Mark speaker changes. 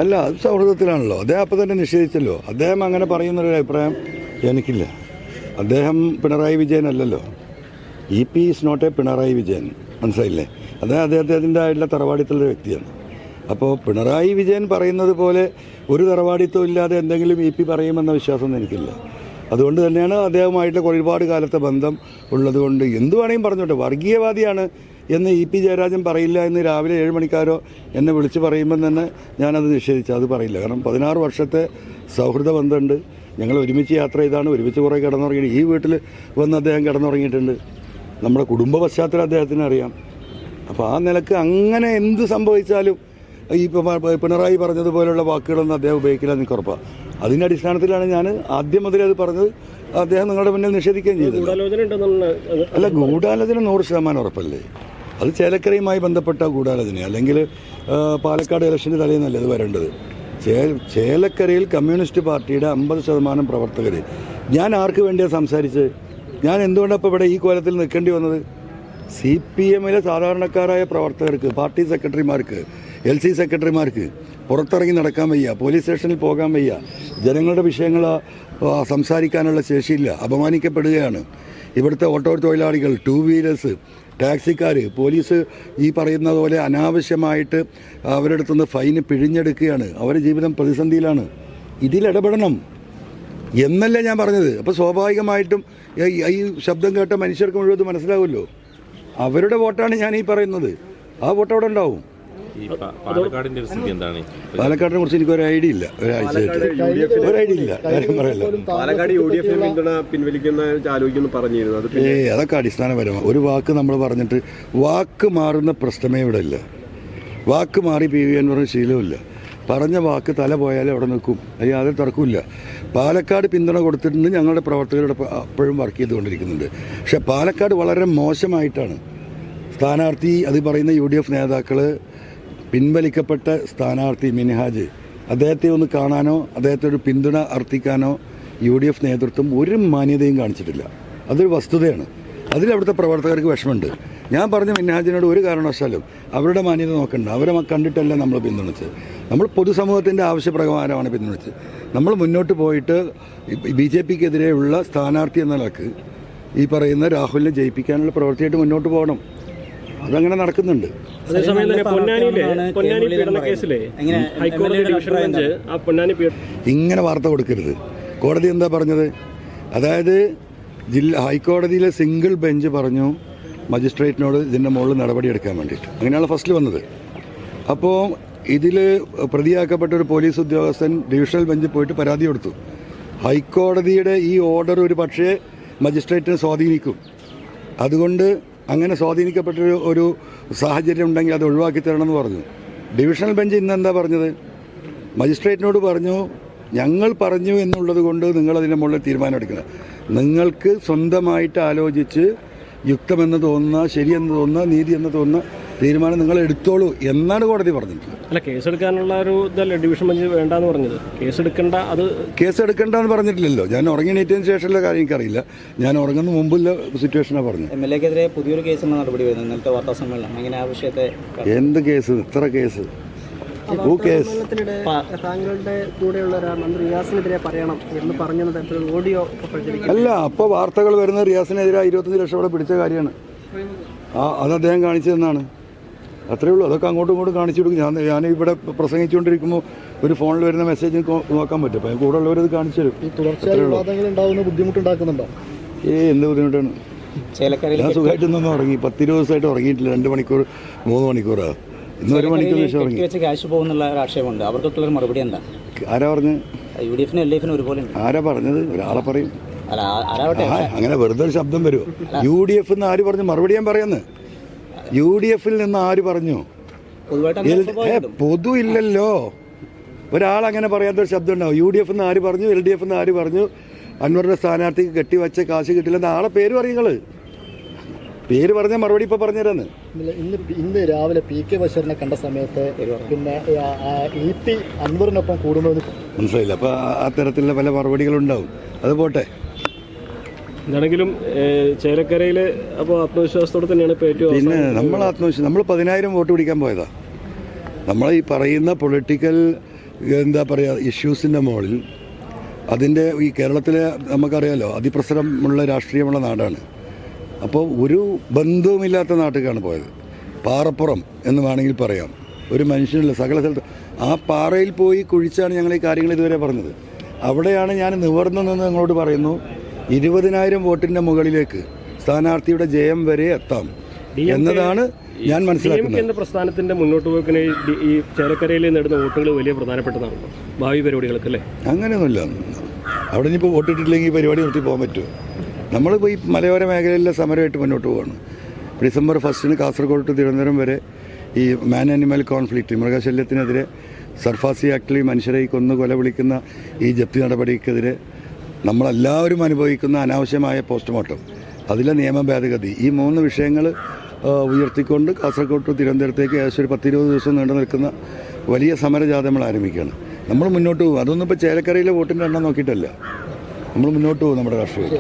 Speaker 1: അല്ല, അത് സൗഹൃദത്തിലാണല്ലോ. അദ്ദേഹം അപ്പം തന്നെ നിഷേധിച്ചല്ലോ. അദ്ദേഹം അങ്ങനെ പറയുന്നൊരു അഭിപ്രായം എനിക്കില്ല. അദ്ദേഹം പിണറായി വിജയൻ അല്ലല്ലോ. EP is not a Pinarayi Vijayan, മനസ്സിലായില്ലേ? അദ്ദേഹത്തിൻ്റെതായിട്ടുള്ള തറവാടിത്തുള്ള വ്യക്തിയാണ്. അപ്പോൾ പിണറായി വിജയൻ പറയുന്നത് പോലെ ഒരു തറവാടിത്തം ഇല്ലാതെ എന്തെങ്കിലും EP പറയുമെന്ന വിശ്വാസമൊന്നും എനിക്കില്ല. അതുകൊണ്ട് തന്നെയാണ് അദ്ദേഹവുമായിട്ടുള്ള ഒരുപാട് കാലത്തെ ബന്ധം ഉള്ളതുകൊണ്ട് എന്ത് വേണമെങ്കിലും പറഞ്ഞോട്ടെ. വർഗീയവാദിയാണ് എന്ന് EP ജയരാജൻ പറയില്ല എന്ന് രാവിലെ 7 മണിക്കാരോ എന്നെ വിളിച്ച് പറയുമ്പം തന്നെ ഞാനത് നിഷേധിച്ചു. അത് പറയില്ല. കാരണം 16 വർഷത്തെ സൗഹൃദ ബന്ധമുണ്ട്. ഞങ്ങൾ ഒരുമിച്ച് യാത്ര ചെയ്താണ്, ഒരുമിച്ച് കുറേ കിടന്നുറങ്ങിയിട്ട് ഈ വീട്ടിൽ വന്ന് അദ്ദേഹം കിടന്നുറങ്ങിയിട്ടുണ്ട്. നമ്മുടെ കുടുംബ പശ്ചാത്തലം അദ്ദേഹത്തിന് അറിയാം. അപ്പോൾ ആ നിലക്ക് അങ്ങനെ എന്ത് സംഭവിച്ചാലും ഈ പിണറായി പറഞ്ഞതുപോലുള്ള വാക്കുകളൊന്നും അദ്ദേഹം ഉപയോഗിക്കില്ല എന്ന് എനിക്ക് ഉറപ്പാണ്. അതിൻ്റെ അടിസ്ഥാനത്തിലാണ് ഞാൻ ആദ്യം മുതലേ അത് പറഞ്ഞത്. അദ്ദേഹം നിങ്ങളുടെ മുന്നിൽ നിഷേധിക്കുകയും ചെയ്തത്. അല്ല, ഗൂഢാലോചന 100% ഉറപ്പല്ലേ. അത് ചേലക്കരയുമായി ബന്ധപ്പെട്ട ഗൂഢാലോചന, അല്ലെങ്കിൽ പാലക്കാട് ഇലക്ഷൻ്റെ തലേന്നല്ലേ അത് വരേണ്ടത്. ചേലക്കരയിൽ കമ്മ്യൂണിസ്റ്റ് പാർട്ടിയുടെ 50% പ്രവർത്തകർ. ഞാൻ ആർക്ക് വേണ്ടിയാണ് സംസാരിച്ചത്? ഞാൻ എന്തുകൊണ്ടാണ് ഇപ്പോൾ ഇവിടെ ഈ കോലത്തിൽ നിൽക്കേണ്ടി വന്നത്? CPMലെ സാധാരണക്കാരായ പ്രവർത്തകർക്ക്, പാർട്ടി സെക്രട്ടറിമാർക്ക്, LC സെക്രട്ടറിമാർക്ക് പുറത്തിറങ്ങി നടക്കാൻ വയ്യ, പോലീസ് സ്റ്റേഷനിൽ പോകാൻ വയ്യ, ജനങ്ങളുടെ വിഷയങ്ങൾ സംസാരിക്കാനുള്ള ശേഷിയില്ല, അപമാനിക്കപ്പെടുകയാണ്. ഇവിടുത്തെ ഓട്ടോ തൊഴിലാളികൾ, 2 വീലേഴ്സ്, ടാക്സിക്കാർ, പോലീസ് ഈ പറയുന്ന പോലെ അനാവശ്യമായിട്ട് അവരുടെ അടുത്തുനിന്ന് ഫൈന് പിഴിഞ്ഞെടുക്കുകയാണ്. അവരുടെ ജീവിതം പ്രതിസന്ധിയിലാണ്. ഇതിലിടപെടണം എന്നല്ലേ ഞാൻ പറഞ്ഞത്. അപ്പോൾ സ്വാഭാവികമായിട്ടും ഈ ശബ്ദം കേട്ട മനുഷ്യർക്ക് മുഴുവൻ മനസ്സിലാവുമല്ലോ. അവരുടെ വോട്ടാണ് ഞാൻ ഈ പറയുന്നത്. ആ വോട്ട് അവിടെ ഉണ്ടാവും. പാലക്കാടിനെ കുറിച്ച് എനിക്കൊരു ഐഡിയ ഇല്ല. ഒരാഴ്ചയായിട്ട് ഒരു ഐഡിയ ഇല്ല. കാര്യം പറയല്ലോ. അതൊക്കെ അടിസ്ഥാനപരമാണ്. ഒരു വാക്ക് നമ്മൾ പറഞ്ഞിട്ട് വാക്ക് മാറുന്ന പ്രശ്നമേ ഇവിടെ ഇല്ല. വാക്ക് മാറി PV എന്ന് പറഞ്ഞ ശീലമില്ല. പറഞ്ഞ വാക്ക് തല പോയാലേ അവിടെ നിൽക്കും. അത് യാതൊരു തർക്കമില്ല. പാലക്കാട് പിന്തുണ കൊടുത്തിട്ടുണ്ട്. ഞങ്ങളുടെ പ്രവർത്തകരുടെ അപ്പോഴും വർക്ക് ചെയ്തുകൊണ്ടിരിക്കുന്നുണ്ട്. പക്ഷേ പാലക്കാട് വളരെ മോശമായിട്ടാണ് സ്ഥാനാർത്ഥി, അത് പറയുന്ന UDF നേതാക്കൾ, പിൻവലിക്കപ്പെട്ട സ്ഥാനാർത്ഥി മിൻഹാജ്, അദ്ദേഹത്തെ ഒന്ന് കാണാനോ അദ്ദേഹത്തെ ഒരു പിന്തുണ അർത്ഥിക്കാനോ UDF നേതൃത്വം ഒരു മാന്യതയും കാണിച്ചിട്ടില്ല. അതൊരു വസ്തുതയാണ്. അതിലവിടുത്തെ പ്രവർത്തകർക്ക് വിഷമമുണ്ട്. ഞാൻ പറഞ്ഞ മിൻഹാജിനോട് ഒരു കാരണവശാലും അവരുടെ മാന്യത നോക്കണ്ട. അവരെ കണ്ടിട്ടല്ല നമ്മൾ പിന്തുണച്ചത്. നമ്മൾ പൊതുസമൂഹത്തിൻ്റെ ആവശ്യപ്രകാരമാണ് പിന്തുണച്ചത്. നമ്മൾ മുന്നോട്ട് പോയിട്ട് BJPക്കെതിരെയുള്ള സ്ഥാനാർത്ഥി എന്ന നിലക്ക് ഈ പറയുന്ന രാഹുലിനെ ജയിപ്പിക്കാനുള്ള പ്രവൃത്തിയായിട്ട് മുന്നോട്ട് പോകണം. അതങ്ങനെ നടക്കുന്നുണ്ട്. ഇങ്ങനെ വാർത്ത കൊടുക്കരുത്. കോടതി എന്താ പറഞ്ഞത്? അതായത് ഹൈക്കോടതിയിലെ സിംഗിൾ ബെഞ്ച് പറഞ്ഞു മജിസ്ട്രേറ്റിനോട് ഇതിൻ്റെ മുകളിൽ നടപടിയെടുക്കാൻ വേണ്ടിയിട്ട്. അങ്ങനെയാണ് ഫസ്റ്റിൽ വന്നത്. അപ്പോൾ ഇതിൽ പ്രതിയാക്കപ്പെട്ട ഒരു പോലീസ് ഉദ്യോഗസ്ഥൻ ഡിവിഷണൽ ബെഞ്ചിൽ പോയിട്ട് പരാതി കൊടുത്തു. ഹൈക്കോടതിയുടെ ഈ ഓർഡർ ഒരു പക്ഷേ മജിസ്ട്രേറ്റിനെ സ്വാധീനിക്കും. അതുകൊണ്ട് അങ്ങനെ സ്വാധീനിക്കപ്പെട്ട ഒരു സാഹചര്യം ഉണ്ടെങ്കിൽ അത് ഒഴിവാക്കി തരണമെന്ന് പറഞ്ഞു. ഡിവിഷണൽ ബെഞ്ച് ഇന്ന് എന്താ പറഞ്ഞത്? മജിസ്ട്രേറ്റിനോട് പറഞ്ഞു, ഞങ്ങൾ പറഞ്ഞു എന്നുള്ളത് കൊണ്ട് നിങ്ങളതിൻ്റെ മുകളിൽ തീരുമാനം എടുക്കണം. നിങ്ങൾക്ക് സ്വന്തമായിട്ട് ആലോചിച്ച് യുക്തമെന്ന് തോന്നുന്ന, ശരിയെന്ന് തോന്നുന്ന, നീതി എന്ന് തോന്നുന്ന തീരുമാനം നിങ്ങൾ എടുത്തോളൂ എന്നാണ് കോടതി പറഞ്ഞിട്ടുള്ളത്.
Speaker 2: അല്ല, കേസെടുക്കാനുള്ള ഒരു ഇതല്ലേ ഡിവിഷൻ ബെഞ്ച് വേണ്ടെന്ന് പറഞ്ഞത്?
Speaker 1: കേസെടുക്കണ്ടെന്ന് പറഞ്ഞിട്ടില്ലല്ലോ. ഞാൻ ഉറങ്ങിണീറ്റതിന് ശേഷമുള്ള കാര്യം എനിക്കറിയില്ല. ഞാൻ ഉറങ്ങുന്ന മുമ്പുള്ള സിറ്റുവേഷനാണ് പറഞ്ഞത്.
Speaker 3: MLAക്കെതിരെ പുതിയൊരു കേസ് നടപടി വരുന്നത് ഇന്നലത്തെ വാർത്താ സമ്മേളനം. അങ്ങനെ ആ വിഷയത്തെ എന്ത്
Speaker 1: കേസ്? ഇത്ര കേസ്?
Speaker 4: താങ്കളുടെ കൂടെയുള്ള മന്ത്രി റിയാസിനെതിരെ പറയണം എന്ന് പറഞ്ഞത് ഓഡിയോ
Speaker 1: അല്ല. അപ്പോൾ വാർത്തകൾ വരുന്നത് റിയാസിനെതിരെ 25 ലക്ഷം ഇവിടെ പിടിച്ച കാര്യമാണ്. അത് അദ്ദേഹം കാണിച്ചതെന്നാണ്. അത്രയേ ഉള്ളൂ. അതൊക്കെ അങ്ങോട്ടും ഇങ്ങോട്ടും കാണിച്ചു കൊടുക്കും. ഞാൻ ഇവിടെ പ്രസംഗിച്ചുകൊണ്ടിരിക്കുമ്പോൾ ഒരു ഫോണിൽ വരുന്ന മെസ്സേജ് നോക്കാൻ പറ്റും. അപ്പോൾ കൂടെ ഉള്ളവരത് കാണിച്ചു തരും.
Speaker 4: ബുദ്ധിമുട്ടുണ്ടാക്കുന്നുണ്ടോ?
Speaker 1: എന്ത് ബുദ്ധിമുട്ടാണ്? ഞാൻ സുഖമായിട്ട് നിന്നൊന്നും ഉറങ്ങി 10 ദിവസമായിട്ട് ഉറങ്ങിയിട്ടില്ല. 2 മണിക്കൂർ 3 മണിക്കൂറാണ്. ഇന്ന് 1 മണിക്കൂർ ശേഷം ഉറങ്ങി.
Speaker 3: ക്യാഷ് പോകുന്നുള്ള ആക്ഷേപമുണ്ട്. അവർക്കൊക്കെയുള്ള മറുപടി എന്താ?
Speaker 1: ആരാ പറഞ്ഞു?
Speaker 3: UDFനും LDFനും ഒരുപോലെ.
Speaker 1: ആരാ പറഞ്ഞത്? ഒരാളെ പറയും. അങ്ങനെ വെറുതെ ഒരു ശബ്ദം വരുമോ? UDF എന്ന് ആര് പറഞ്ഞു? മറുപടി ഞാൻ പറയുന്നത്. UDFൽ നിന്ന് ആര് പറഞ്ഞു? പൊതു ഇല്ലല്ലോ. ഒരാളങ്ങനെ പറയാത്തൊരു ശബ്ദം ഉണ്ടാവും. UDF എന്ന് ആര് പറഞ്ഞു? LDF എന്ന് ആര് പറഞ്ഞു? അൻവറിന്റെ സ്ഥാനാർത്ഥിക്ക് കെട്ടിവച്ച കാശ് കിട്ടില്ലെന്ന് ആളെ പേര് പറയുന്നത്. പേര് പറഞ്ഞ മറുപടി ഇപ്പോൾ പറഞ്ഞുതരാന്ന്.
Speaker 4: ഇന്ന് രാവിലെ PK ബഷീറിനെ കണ്ട സമയത്ത് പിന്നെ EP അൻവറിനൊപ്പം കൂടുന്നത്
Speaker 1: മനസ്സിലായില്ല. അപ്പോൾ ആ തരത്തിലുള്ള പല മറുപടികളുണ്ടാവും. അത് പോട്ടെ.
Speaker 2: എന്താണെങ്കിലും ചേലക്കരയിൽ അപ്പോൾ ആത്മവിശ്വാസത്തോടെ തന്നെയാണ് ഇപ്പോൾ ഏറ്റവും.
Speaker 1: പിന്നെ നമ്മൾ ആത്മവിശ്വാസം, നമ്മൾ 10,000 വോട്ട് പിടിക്കാൻ പോയതാ. നമ്മൾ ഈ പറയുന്ന പൊളിറ്റിക്കൽ എന്താ പറയുക ഇഷ്യൂസിൻ്റെ മുകളിൽ അതിൻ്റെ ഈ കേരളത്തിലെ നമുക്കറിയാലോ അതിപ്രസരമുള്ള രാഷ്ട്രീയമുള്ള നാടാണ്. അപ്പോൾ ഒരു ബന്ധവുമില്ലാത്ത നാട്ടിലേക്കാണ് പോയത്. പാറപ്പുറം എന്ന് വേണമെങ്കിൽ പറയാം. ഒരു മനുഷ്യനില്ല, സകല സ്ഥലത്ത് ആ പാറയിൽ പോയി കുഴിച്ചാണ് ഞങ്ങൾ ഈ കാര്യങ്ങൾ ഇതുവരെ പറഞ്ഞത്. അവിടെയാണ് ഞാൻ നിവർന്നു നിന്ന് നിങ്ങളോട് പറയുന്നു, 20,000 വോട്ടിൻ്റെ മുകളിലേക്ക് സ്ഥാനാർത്ഥിയുടെ ജയം വരെ എത്താം എന്നതാണ് ഞാൻ മനസ്സിലാക്കുന്നത്.
Speaker 2: എന്ന പ്രസ്ഥാനത്തിന്റെ മുന്നോട്ട് പോക്കിന് ഈ ചേലക്കരയിൽ നേടുന്ന വോട്ടുകൾ വലിയ പ്രധാനപ്പെട്ടതാണല്ലോ ഭാവി പരിപാടികൾക്ക് അല്ലേ?
Speaker 1: അങ്ങനെയൊന്നുമില്ല. അവിടെ ഇനിയിപ്പോൾ വോട്ടിട്ടില്ലെങ്കിൽ പരിപാടി നിർത്തി പോകാൻ പറ്റുമോ? നമ്മളിപ്പോൾ ഈ മലയോര മേഖലയിലെ സമരമായിട്ട് മുന്നോട്ട് പോവാണ്. ഡിസംബർ 1 കാസർഗോഡ് ടു തിരുവനന്തപുരം വരെ ഈ മാൻ ആനിമൽ കോൺഫ്ലിക്റ്റ്, മൃഗശല്യത്തിനെതിരെ, സർഫാസി ആക്ടിൽ മനുഷ്യരെ കൊന്നു കൊല വിളിക്കുന്ന ഈ ജപ്തി നടപടിക്കെതിരെ നമ്മളെല്ലാവരും അനുഭവിക്കുന്ന അനാവശ്യമായ പോസ്റ്റ്മോർട്ടം, അതിലെ നിയമ ഭേദഗതി, ഈ 3 വിഷയങ്ങൾ ഉയർത്തിക്കൊണ്ട് കാസർഗോഡ് ടു തിരുവനന്തപുരത്തേക്ക് ഏകദേശം ഒരു 10-20 ദിവസം നീണ്ടു നിൽക്കുന്ന വലിയ സമരജാഥ നമ്മൾ ആരംഭിക്കുകയാണ്. നമ്മൾ മുന്നോട്ട് പോകും. അതൊന്നും ഇപ്പോൾ ചേലക്കരയിലെ വോട്ടിൻ്റെ എണ്ണം നോക്കിയിട്ടല്ല, നമ്മൾ മുന്നോട്ട് പോകും നമ്മുടെ രാഷ്ട്രീയം.